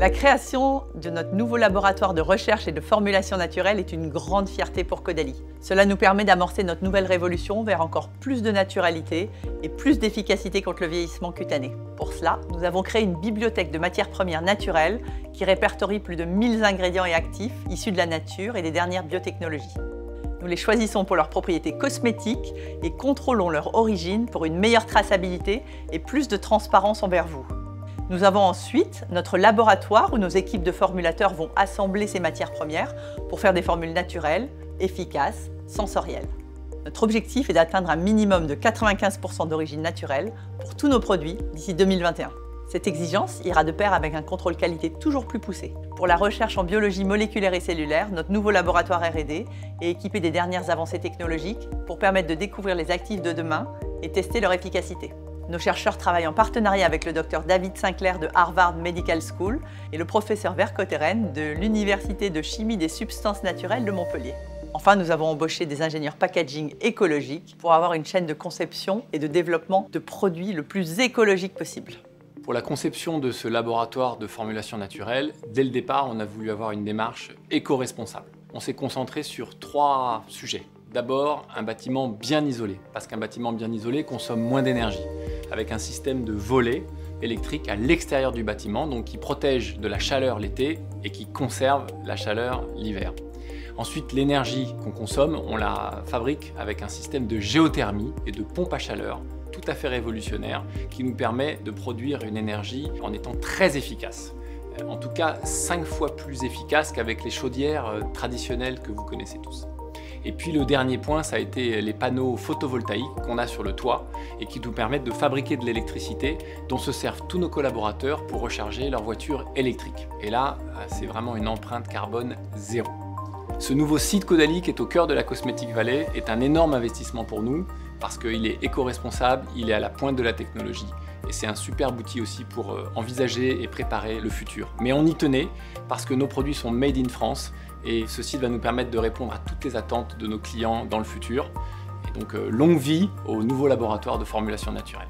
La création de notre nouveau laboratoire de recherche et de formulation naturelle est une grande fierté pour Caudalie. Cela nous permet d'amorcer notre nouvelle révolution vers encore plus de naturalité et plus d'efficacité contre le vieillissement cutané. Pour cela, nous avons créé une bibliothèque de matières premières naturelles qui répertorie plus de 1000 ingrédients et actifs issus de la nature et des dernières biotechnologies. Nous les choisissons pour leurs propriétés cosmétiques et contrôlons leur origine pour une meilleure traçabilité et plus de transparence envers vous. Nous avons ensuite notre laboratoire où nos équipes de formulateurs vont assembler ces matières premières pour faire des formules naturelles, efficaces, sensorielles. Notre objectif est d'atteindre un minimum de 95% d'origine naturelle pour tous nos produits d'ici 2021. Cette exigence ira de pair avec un contrôle qualité toujours plus poussé. Pour la recherche en biologie moléculaire et cellulaire, notre nouveau laboratoire R&D est équipé des dernières avancées technologiques pour permettre de découvrir les actifs de demain et tester leur efficacité. Nos chercheurs travaillent en partenariat avec le Dr David Sinclair de Harvard Medical School et le professeur Vercauteren de l'Université de chimie des substances naturelles de Montpellier. Enfin, nous avons embauché des ingénieurs packaging écologiques pour avoir une chaîne de conception et de développement de produits le plus écologique possible. Pour la conception de ce laboratoire de formulation naturelle, dès le départ, on a voulu avoir une démarche éco-responsable. On s'est concentré sur 3 sujets. D'abord, un bâtiment bien isolé, parce qu'un bâtiment bien isolé consomme moins d'énergie, avec un système de volets électriques à l'extérieur du bâtiment, donc qui protège de la chaleur l'été et qui conserve la chaleur l'hiver. Ensuite, l'énergie qu'on consomme, on la fabrique avec un système de géothermie et de pompe à chaleur tout à fait révolutionnaire qui nous permet de produire une énergie en étant très efficace. En tout cas, 5 fois plus efficace qu'avec les chaudières traditionnelles que vous connaissez tous. Et puis le dernier point, ça a été les panneaux photovoltaïques qu'on a sur le toit et qui nous permettent de fabriquer de l'électricité dont se servent tous nos collaborateurs pour recharger leur voiture électrique. Et là, c'est vraiment une empreinte carbone zéro. Ce nouveau site Caudalie qui est au cœur de la Cosmetic Valley est un énorme investissement pour nous parce qu'il est éco-responsable, il est à la pointe de la technologie et c'est un superbe outil aussi pour envisager et préparer le futur. Mais on y tenait parce que nos produits sont made in France et ce site va nous permettre de répondre à toutes les attentes de nos clients dans le futur. Et donc longue vie au nouveau laboratoire de formulation naturelle.